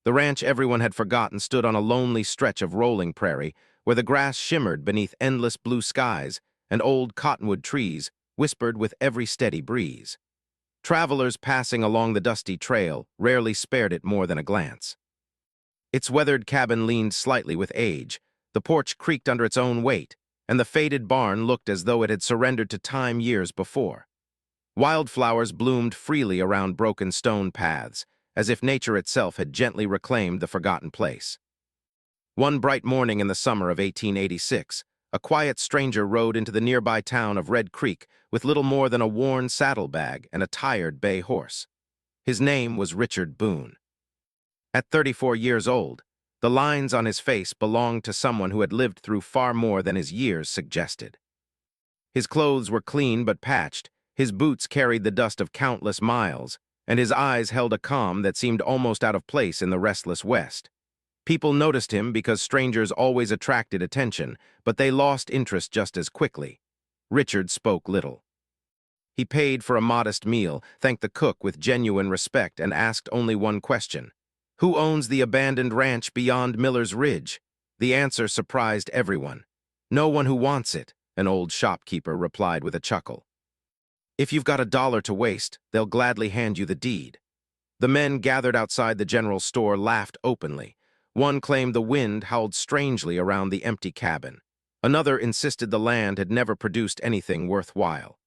The ranch everyone had forgotten stood on a lonely stretch of rolling prairie where the grass shimmered beneath endless blue skies and old cottonwood trees whispered with every steady breeze. Travelers passing along the dusty trail rarely spared it more than a glance. Its weathered cabin leaned slightly with age, the porch creaked under its own weight, and the faded barn looked as though it had surrendered to time years before. Wildflowers bloomed freely around broken stone paths, as if nature itself had gently reclaimed the forgotten place. One bright morning in the summer of 1886, a quiet stranger rode into the nearby town of Red Creek with little more than a worn saddlebag and a tired bay horse. His name was Richard Boone. At 34 years old, the lines on his face belonged to someone who had lived through far more than his years suggested. His clothes were clean but patched, his boots carried the dust of countless miles, and his eyes held a calm that seemed almost out of place in the restless West. People noticed him because strangers always attracted attention, but they lost interest just as quickly. Richard spoke little. He paid for a modest meal, thanked the cook with genuine respect, and asked only one question. Who owns the abandoned ranch beyond Miller's Ridge? The answer surprised everyone. No one who wants it, an old shopkeeper replied with a chuckle. If you've got $1 to waste, they'll gladly hand you the deed. The men gathered outside the general store laughed openly. One claimed the wind howled strangely around the empty cabin. Another insisted the land had never produced anything worthwhile.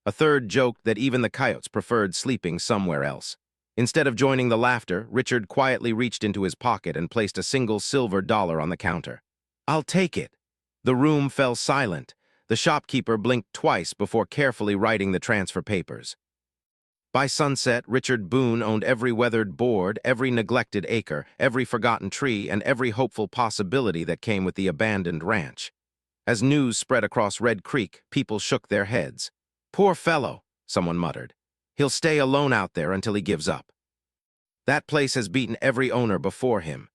A third joked that even the coyotes preferred sleeping somewhere else. Instead of joining the laughter, Richard quietly reached into his pocket and placed a single silver dollar on the counter. "I'll take it." The room fell silent. The shopkeeper blinked twice before carefully writing the transfer papers. By sunset, Richard Boone owned every weathered board, every neglected acre, every forgotten tree, and every hopeful possibility that came with the abandoned ranch. As news spread across Red Creek, people shook their heads. "Poor fellow," someone muttered. "He'll stay alone out there until he gives up." That place has beaten every owner before him.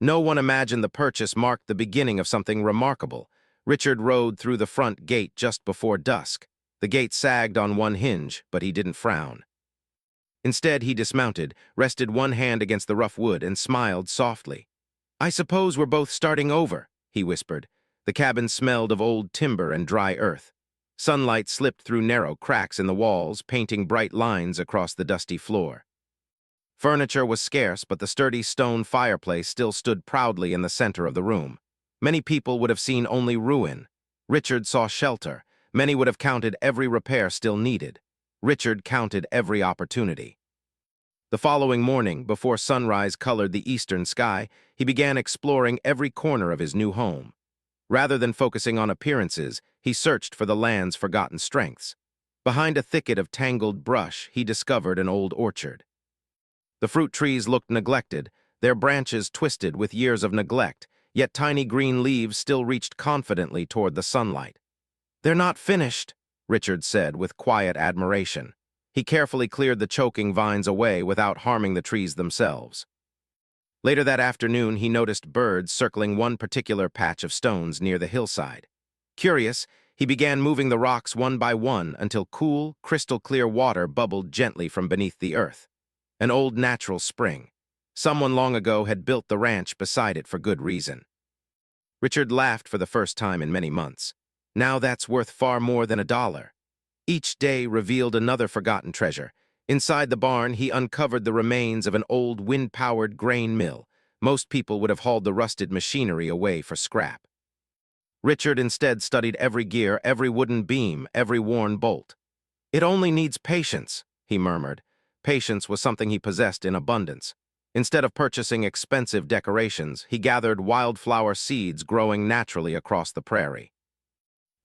No one imagined the purchase marked the beginning of something remarkable. Richard rode through the front gate just before dusk. The gate sagged on one hinge, but he didn't frown. Instead, he dismounted, rested one hand against the rough wood, and smiled softly. "I suppose we're both starting over," he whispered. The cabin smelled of old timber and dry earth. Sunlight slipped through narrow cracks in the walls, painting bright lines across the dusty floor. Furniture was scarce, but the sturdy stone fireplace still stood proudly in the center of the room. Many people would have seen only ruin. Richard saw shelter. Many would have counted every repair still needed. Richard counted every opportunity. The following morning, before sunrise colored the eastern sky, he began exploring every corner of his new home. Rather than focusing on appearances, he searched for the land's forgotten strengths. Behind a thicket of tangled brush, he discovered an old orchard. The fruit trees looked neglected, their branches twisted with years of neglect, yet tiny green leaves still reached confidently toward the sunlight. "They're not finished," Richard said with quiet admiration. He carefully cleared the choking vines away without harming the trees themselves. Later that afternoon, he noticed birds circling one particular patch of stones near the hillside. Curious, he began moving the rocks one by one until cool, crystal-clear water bubbled gently from beneath the earth. An old natural spring. Someone long ago had built the ranch beside it for good reason. Richard laughed for the first time in many months. Now that's worth far more than $1. Each day revealed another forgotten treasure. Inside the barn, he uncovered the remains of an old wind-powered grain mill. Most people would have hauled the rusted machinery away for scrap. Richard instead studied every gear, every wooden beam, every worn bolt. "It only needs patience," he murmured. Patience was something he possessed in abundance. Instead of purchasing expensive decorations, he gathered wildflower seeds growing naturally across the prairie.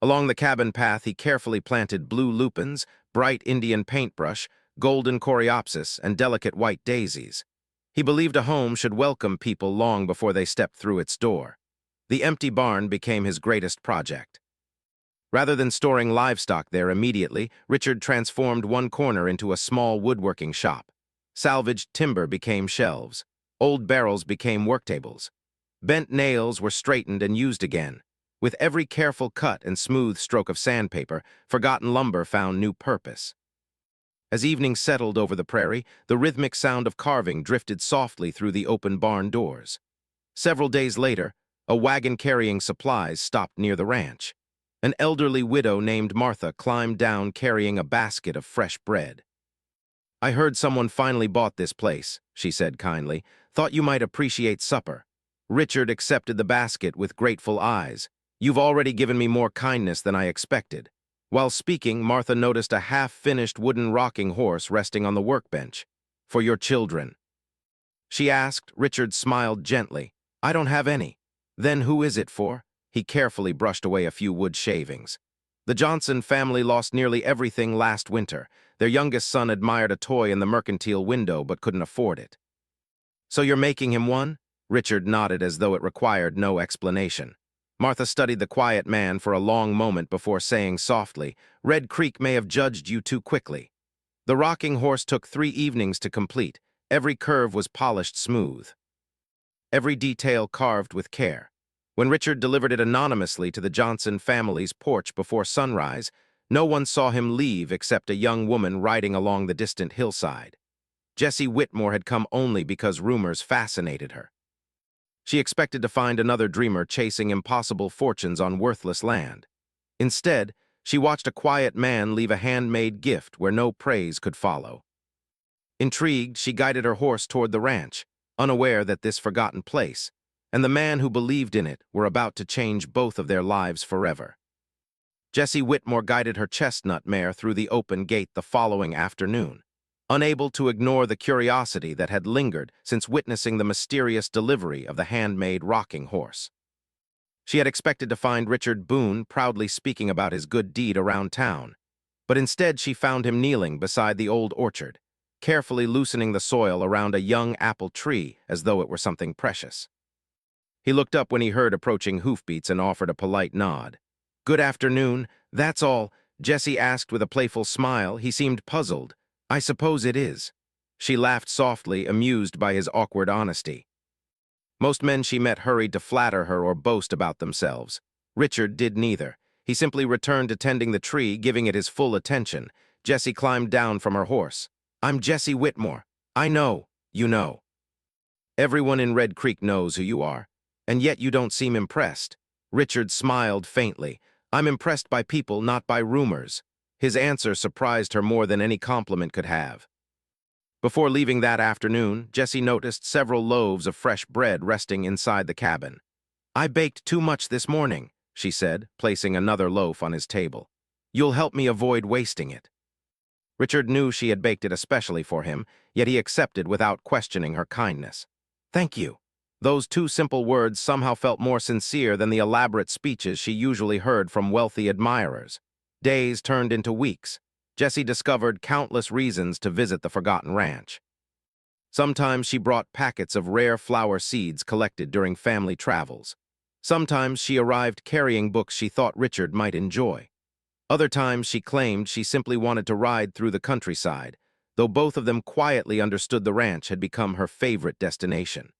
Along the cabin path, he carefully planted blue lupins, bright Indian paintbrush, golden coreopsis, and delicate white daisies. He believed a home should welcome people long before they stepped through its door. The empty barn became his greatest project. Rather than storing livestock there immediately, Richard transformed one corner into a small woodworking shop. Salvaged timber became shelves. Old barrels became worktables. Bent nails were straightened and used again. With every careful cut and smooth stroke of sandpaper, forgotten lumber found new purpose. As evening settled over the prairie, the rhythmic sound of carving drifted softly through the open barn doors. Several days later, a wagon carrying supplies stopped near the ranch. An elderly widow named Martha climbed down carrying a basket of fresh bread. "I heard someone finally bought this place," she said kindly. "Thought you might appreciate supper." Richard accepted the basket with grateful eyes. "You've already given me more kindness than I expected." While speaking, Martha noticed a half-finished wooden rocking horse resting on the workbench. "For your children?" she asked. Richard smiled gently. "I don't have any." "Then who is it for?" He carefully brushed away a few wood shavings. "The Johnson family lost nearly everything last winter. Their youngest son admired a toy in the mercantile window but couldn't afford it." "So you're making him one?" Richard nodded as though it required no explanation. Martha studied the quiet man for a long moment before saying softly, "Red Creek may have judged you too quickly." The rocking horse took 3 evenings to complete. Every curve was polished smooth, every detail carved with care. When Richard delivered it anonymously to the Johnson family's porch before sunrise, no one saw him leave except a young woman riding along the distant hillside. Jessie Whitmore had come only because rumors fascinated her. She expected to find another dreamer chasing impossible fortunes on worthless land. Instead, she watched a quiet man leave a handmade gift where no praise could follow. Intrigued, she guided her horse toward the ranch, unaware that this forgotten place and the man who believed in it were about to change both of their lives forever. Jessie Whitmore guided her chestnut mare through the open gate the following afternoon, unable to ignore the curiosity that had lingered since witnessing the mysterious delivery of the handmade rocking horse. She had expected to find Richard Boone proudly speaking about his good deed around town, but instead she found him kneeling beside the old orchard, carefully loosening the soil around a young apple tree as though it were something precious. He looked up when he heard approaching hoofbeats and offered a polite nod. "Good afternoon, that's all," Jessie asked with a playful smile. He seemed puzzled. "I suppose it is." She laughed softly, amused by his awkward honesty. Most men she met hurried to flatter her or boast about themselves. Richard did neither. He simply returned to tending the tree, giving it his full attention. Jessie climbed down from her horse. "I'm Jessie Whitmore. I know, you know. Everyone in Red Creek knows who you are, and yet you don't seem impressed." Richard smiled faintly. "I'm impressed by people, not by rumors." His answer surprised her more than any compliment could have. Before leaving that afternoon, Jessie noticed several loaves of fresh bread resting inside the cabin. "I baked too much this morning," she said, placing another loaf on his table. "You'll help me avoid wasting it." Richard knew she had baked it especially for him, yet he accepted without questioning her kindness. "Thank you." Those 2 simple words somehow felt more sincere than the elaborate speeches she usually heard from wealthy admirers. Days turned into weeks. Jessie discovered countless reasons to visit the forgotten ranch. Sometimes she brought packets of rare flower seeds collected during family travels. Sometimes she arrived carrying books she thought Richard might enjoy. Other times she claimed she simply wanted to ride through the countryside, though both of them quietly understood the ranch had become her favorite destination.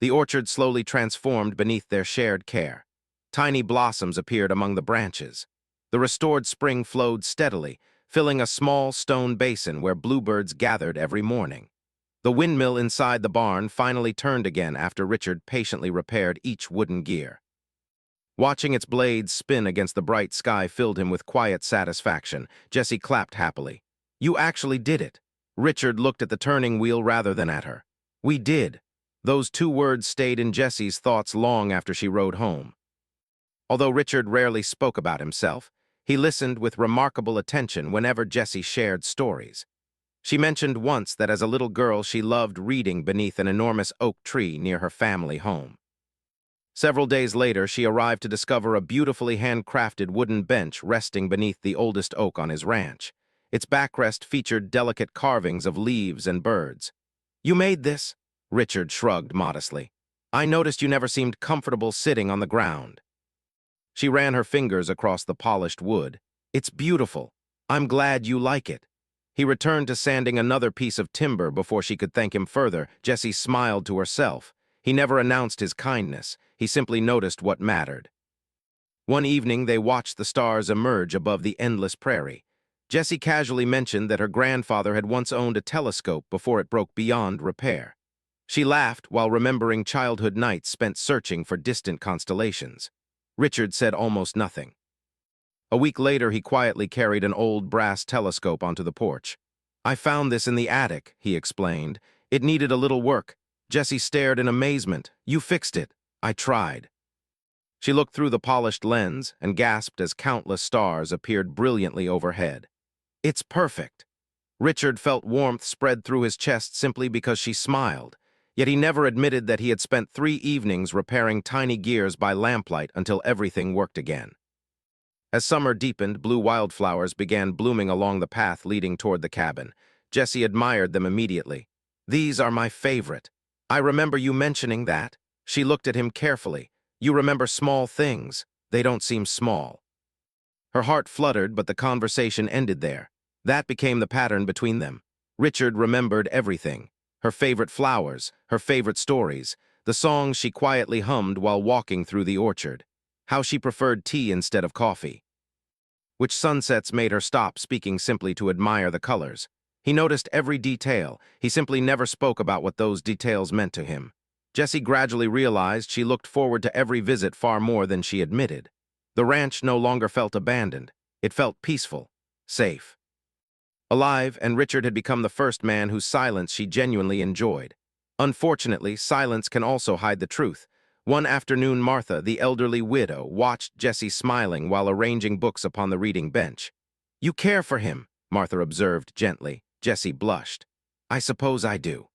The orchard slowly transformed beneath their shared care. Tiny blossoms appeared among the branches. The restored spring flowed steadily, filling a small stone basin where bluebirds gathered every morning. The windmill inside the barn finally turned again after Richard patiently repaired each wooden gear. Watching its blades spin against the bright sky filled him with quiet satisfaction. Jessie clapped happily. "You actually did it." Richard looked at the turning wheel rather than at her. "We did." Those 2 words stayed in Jessie's thoughts long after she rode home. Although Richard rarely spoke about himself, he listened with remarkable attention whenever Jessie shared stories. She mentioned once that as a little girl she loved reading beneath an enormous oak tree near her family home. Several days later, she arrived to discover a beautifully handcrafted wooden bench resting beneath the oldest oak on his ranch. Its backrest featured delicate carvings of leaves and birds. "You made this?" Richard shrugged modestly. "I noticed you never seemed comfortable sitting on the ground." She ran her fingers across the polished wood. "It's beautiful. I'm glad you like it." He returned to sanding another piece of timber before she could thank him further. Jessie smiled to herself. He never announced his kindness. He simply noticed what mattered. One evening, they watched the stars emerge above the endless prairie. Jessie casually mentioned that her grandfather had once owned a telescope before it broke beyond repair. She laughed while remembering childhood nights spent searching for distant constellations. Richard said almost nothing. A week later, he quietly carried an old brass telescope onto the porch. "I found this in the attic," he explained. "It needed a little work." Jessie stared in amazement. "You fixed it." "I tried." She looked through the polished lens and gasped as countless stars appeared brilliantly overhead. "It's perfect." Richard felt warmth spread through his chest simply because she smiled, yet he never admitted that he had spent 3 evenings repairing tiny gears by lamplight until everything worked again. As summer deepened, blue wildflowers began blooming along the path leading toward the cabin. Jessie admired them immediately. "These are my favorite. I remember you mentioning that." She looked at him carefully. "You remember small things. They don't seem small." Her heart fluttered, but the conversation ended there. That became the pattern between them. Richard remembered everything. Her favorite flowers, her favorite stories, the songs she quietly hummed while walking through the orchard, how she preferred tea instead of coffee, which sunsets made her stop speaking simply to admire the colors. He noticed every detail. He simply never spoke about what those details meant to him. Jessie gradually realized she looked forward to every visit far more than she admitted. The ranch no longer felt abandoned. It felt peaceful, safe, alive, and Richard had become the first man whose silence she genuinely enjoyed. Unfortunately, silence can also hide the truth. One afternoon, Martha, the elderly widow, watched Jessie smiling while arranging books upon the reading bench. "You care for him," Martha observed gently. Jessie blushed. "I suppose I do."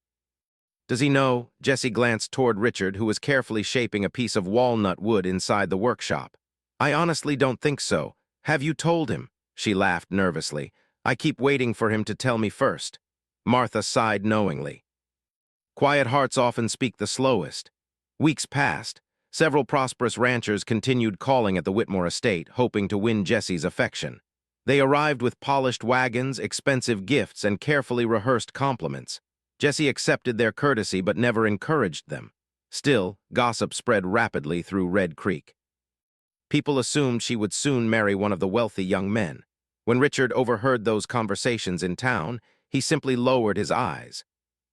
"Does he know?" Jessie glanced toward Richard, who was carefully shaping a piece of walnut wood inside the workshop. "I honestly don't think so. Have you told him?" She laughed nervously. "I keep waiting for him to tell me first." Martha sighed knowingly. Quiet hearts often speak the slowest. Weeks passed. Several prosperous ranchers continued calling at the Whitmore estate, hoping to win Jessie's affection. They arrived with polished wagons, expensive gifts, and carefully rehearsed compliments. Jessie accepted their courtesy but never encouraged them. Still, gossip spread rapidly through Red Creek. People assumed she would soon marry one of the wealthy young men. When Richard overheard those conversations in town, he simply lowered his eyes.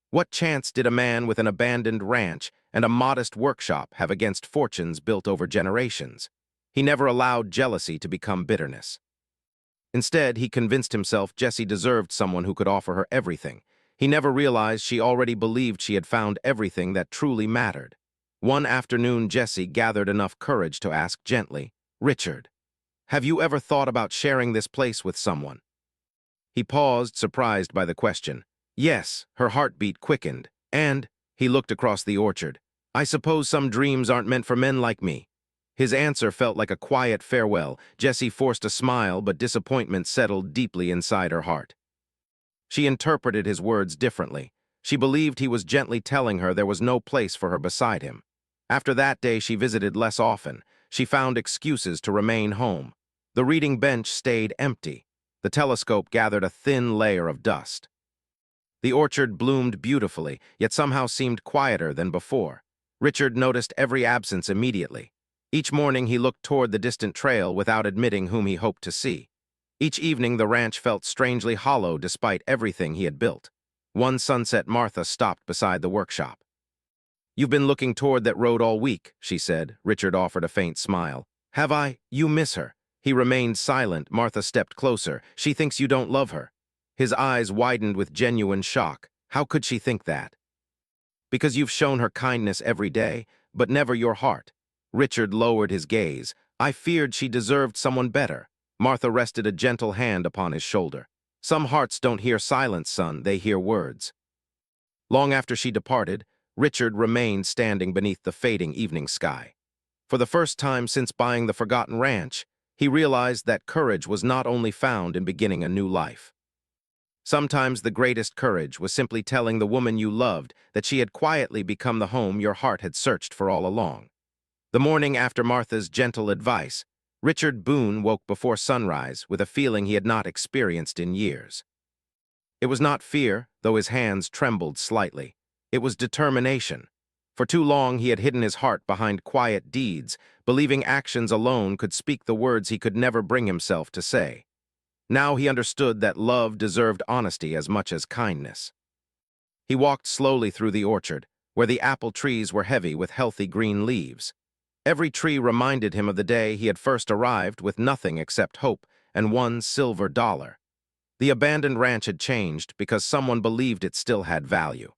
What chance did a man with an abandoned ranch and a modest workshop have against fortunes built over generations? He never allowed jealousy to become bitterness. Instead, he convinced himself Jessie deserved someone who could offer her everything. He never realized she already believed she had found everything that truly mattered. One afternoon, Jessie gathered enough courage to ask gently, "Richard, have you ever thought about sharing this place with someone?" He paused, surprised by the question. "Yes," her heartbeat quickened, "and," he looked across the orchard, "I suppose some dreams aren't meant for men like me." His answer felt like a quiet farewell. Jessie forced a smile, but disappointment settled deeply inside her heart. She interpreted his words differently. She believed he was gently telling her there was no place for her beside him. After that day, she visited less often. She found excuses to remain home. The reading bench stayed empty. The telescope gathered a thin layer of dust. The orchard bloomed beautifully, yet somehow seemed quieter than before. Richard noticed every absence immediately. Each morning he looked toward the distant trail without admitting whom he hoped to see. Each evening the ranch felt strangely hollow despite everything he had built. One sunset, Martha stopped beside the workshop. "You've been looking toward that road all week," she said. Richard offered a faint smile. "Have I? You miss her." He remained silent. Martha stepped closer. "She thinks you don't love her." His eyes widened with genuine shock. "How could she think that?" "Because you've shown her kindness every day, but never your heart." Richard lowered his gaze. "I feared she deserved someone better." Martha rested a gentle hand upon his shoulder. "Some hearts don't hear silence, son, they hear words." Long after she departed, Richard remained standing beneath the fading evening sky. For the first time since buying the forgotten ranch, he realized that courage was not only found in beginning a new life. Sometimes the greatest courage was simply telling the woman you loved that she had quietly become the home your heart had searched for all along. The morning after Martha's gentle advice, Richard Boone woke before sunrise with a feeling he had not experienced in years. It was not fear, though his hands trembled slightly. It was determination. For too long he had hidden his heart behind quiet deeds, believing actions alone could speak the words he could never bring himself to say. Now he understood that love deserved honesty as much as kindness. He walked slowly through the orchard, where the apple trees were heavy with healthy green leaves. Every tree reminded him of the day he had first arrived with nothing except hope and $1 silver. The abandoned ranch had changed because someone believed it still had value.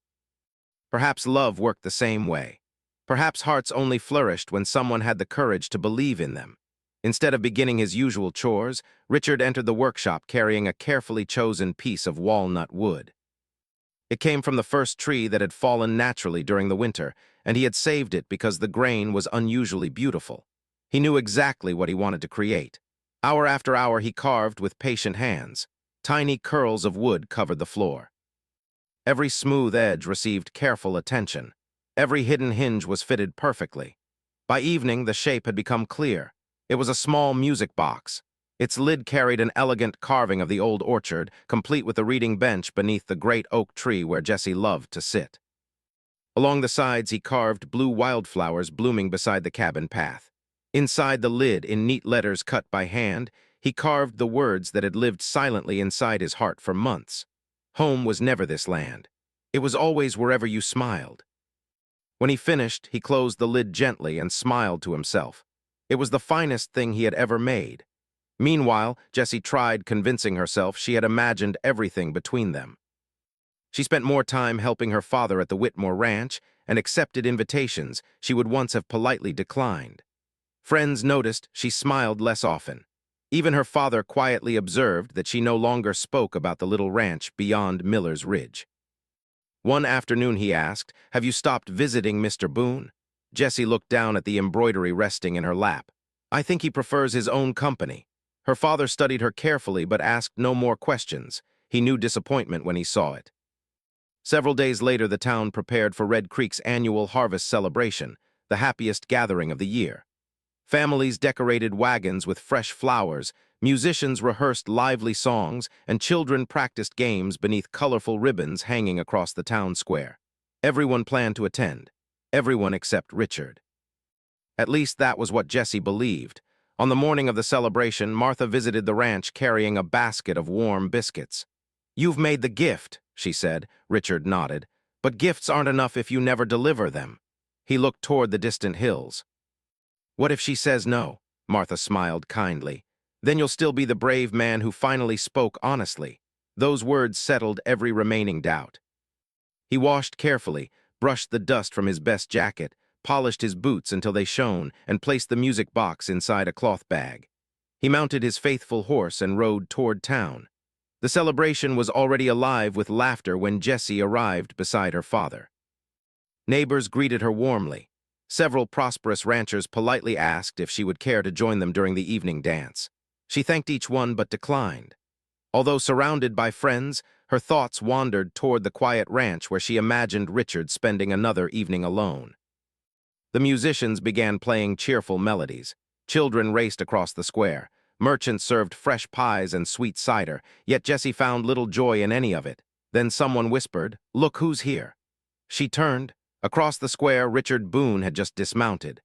Perhaps love worked the same way. Perhaps hearts only flourished when someone had the courage to believe in them. Instead of beginning his usual chores, Richard entered the workshop carrying a carefully chosen piece of walnut wood. It came from the first tree that had fallen naturally during the winter, and he had saved it because the grain was unusually beautiful. He knew exactly what he wanted to create. Hour after hour he carved with patient hands. Tiny curls of wood covered the floor. Every smooth edge received careful attention. Every hidden hinge was fitted perfectly. By evening, the shape had become clear. It was a small music box. Its lid carried an elegant carving of the old orchard, complete with a reading bench beneath the great oak tree where Jessie loved to sit. Along the sides, he carved blue wildflowers blooming beside the cabin path. Inside the lid, in neat letters cut by hand, he carved the words that had lived silently inside his heart for months. Home was never this land. It was always wherever you smiled. When he finished, he closed the lid gently and smiled to himself. It was the finest thing he had ever made. Meanwhile, Jessie tried convincing herself she had imagined everything between them. She spent more time helping her father at the Whitmore ranch and accepted invitations she would once have politely declined. Friends noticed she smiled less often. Even her father quietly observed that she no longer spoke about the little ranch beyond Miller's Ridge. One afternoon he asked, "Have you stopped visiting Mr. Boone?" Jessie looked down at the embroidery resting in her lap. "I think he prefers his own company." Her father studied her carefully but asked no more questions. He knew disappointment when he saw it. Several days later, the town prepared for Red Creek's annual harvest celebration, the happiest gathering of the year. Families decorated wagons with fresh flowers, musicians rehearsed lively songs, and children practiced games beneath colorful ribbons hanging across the town square. Everyone planned to attend. Everyone except Richard. At least that was what Jessie believed. On the morning of the celebration, Martha visited the ranch carrying a basket of warm biscuits. "You've made the gift," she said. Richard nodded. "But gifts aren't enough if you never deliver them." He looked toward the distant hills. "What if she says no?" Martha smiled kindly. "Then you'll still be the brave man who finally spoke honestly." Those words settled every remaining doubt. He washed carefully, brushed the dust from his best jacket, polished his boots until they shone, and placed the music box inside a cloth bag. He mounted his faithful horse and rode toward town. The celebration was already alive with laughter when Jessie arrived beside her father. Neighbors greeted her warmly. Several prosperous ranchers politely asked if she would care to join them during the evening dance. She thanked each one but declined. Although surrounded by friends, her thoughts wandered toward the quiet ranch where she imagined Richard spending another evening alone. The musicians began playing cheerful melodies. Children raced across the square. Merchants served fresh pies and sweet cider, yet Jessie found little joy in any of it. Then someone whispered, "Look who's here." She turned. Across the square, Richard Boone had just dismounted.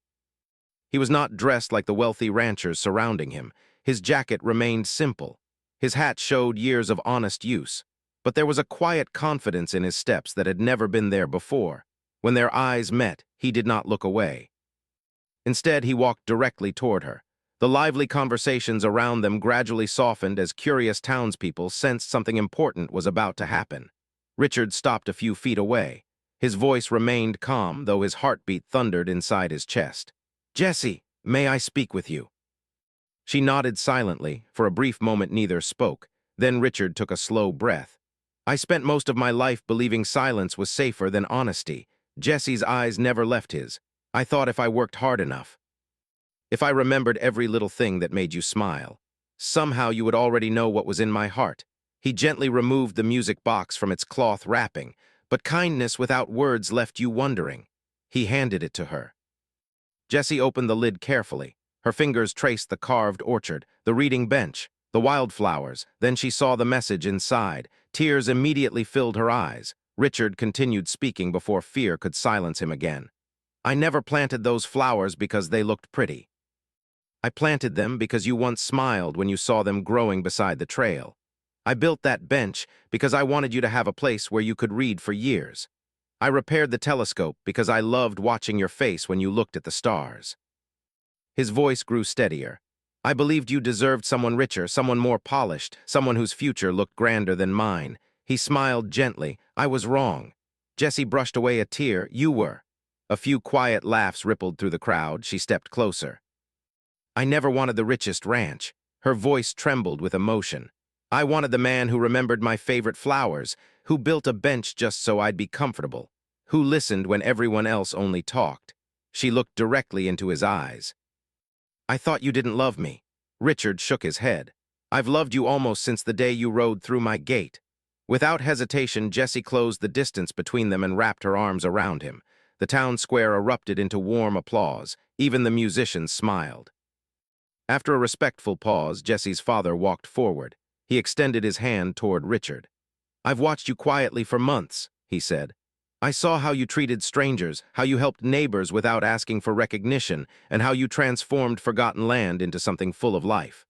He was not dressed like the wealthy ranchers surrounding him. His jacket remained simple. His hat showed years of honest use. But there was a quiet confidence in his steps that had never been there before. When their eyes met, he did not look away. Instead, he walked directly toward her. The lively conversations around them gradually softened as curious townspeople sensed something important was about to happen. Richard stopped a few feet away. His voice remained calm, though his heartbeat thundered inside his chest. "Jessie, may I speak with you?" She nodded silently. For a brief moment, neither spoke. Then Richard took a slow breath. "I spent most of my life believing silence was safer than honesty." Jessie's eyes never left his. "I thought if I worked hard enough, if I remembered every little thing that made you smile, somehow you would already know what was in my heart." He gently removed the music box from its cloth wrapping. "But kindness without words left you wondering." He handed it to her. Jessie opened the lid carefully. Her fingers traced the carved orchard, the reading bench, the wildflowers. Then she saw the message inside. Tears immediately filled her eyes. Richard continued speaking before fear could silence him again. "I never planted those flowers because they looked pretty. I planted them because you once smiled when you saw them growing beside the trail. I built that bench because I wanted you to have a place where you could read for years. I repaired the telescope because I loved watching your face when you looked at the stars. His voice grew steadier. I believed you deserved someone richer, someone more polished, someone whose future looked grander than mine. He smiled gently. I was wrong. Jessie brushed away a tear. You were. A few quiet laughs rippled through the crowd. She stepped closer. I never wanted the richest ranch. Her voice trembled with emotion. I wanted the man who remembered my favorite flowers, who built a bench just so I'd be comfortable, who listened when everyone else only talked. She looked directly into his eyes. I thought you didn't love me. Richard shook his head. I've loved you almost since the day you rode through my gate. Without hesitation, Jessie closed the distance between them and wrapped her arms around him. The town square erupted into warm applause. Even the musicians smiled. After a respectful pause, Jessie's father walked forward. He extended his hand toward Richard. I've watched you quietly for months, he said. I saw how you treated strangers, how you helped neighbors without asking for recognition, and how you transformed forgotten land into something full of life.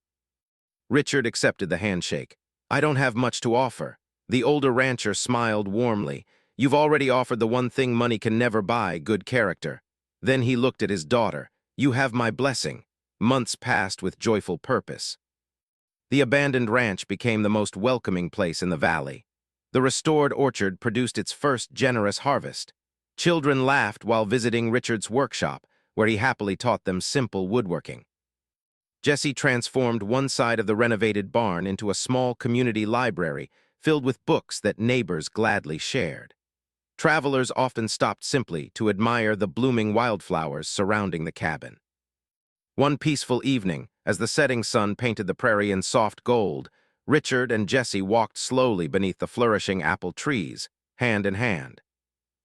Richard accepted the handshake. I don't have much to offer. The older rancher smiled warmly. You've already offered the one thing money can never buy, good character. Then he looked at his daughter. You have my blessing. Months passed with joyful purpose. The abandoned ranch became the most welcoming place in the valley. The restored orchard produced its first generous harvest. Children laughed while visiting Richard's workshop, where he happily taught them simple woodworking. Jessie transformed one side of the renovated barn into a small community library filled with books that neighbors gladly shared. Travelers often stopped simply to admire the blooming wildflowers surrounding the cabin. One peaceful evening, as the setting sun painted the prairie in soft gold, Richard and Jessie walked slowly beneath the flourishing apple trees, hand in hand.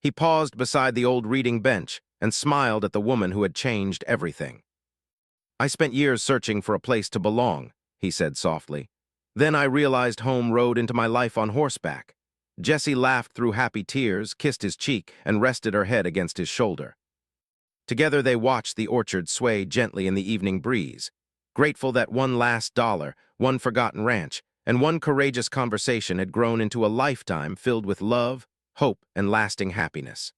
He paused beside the old reading bench and smiled at the woman who had changed everything. I spent years searching for a place to belong, he said softly. Then I realized home rode into my life on horseback. Jessie laughed through happy tears, kissed his cheek, and rested her head against his shoulder. Together they watched the orchard sway gently in the evening breeze, grateful that one last dollar, one forgotten ranch, and one courageous conversation had grown into a lifetime filled with love, hope, and lasting happiness.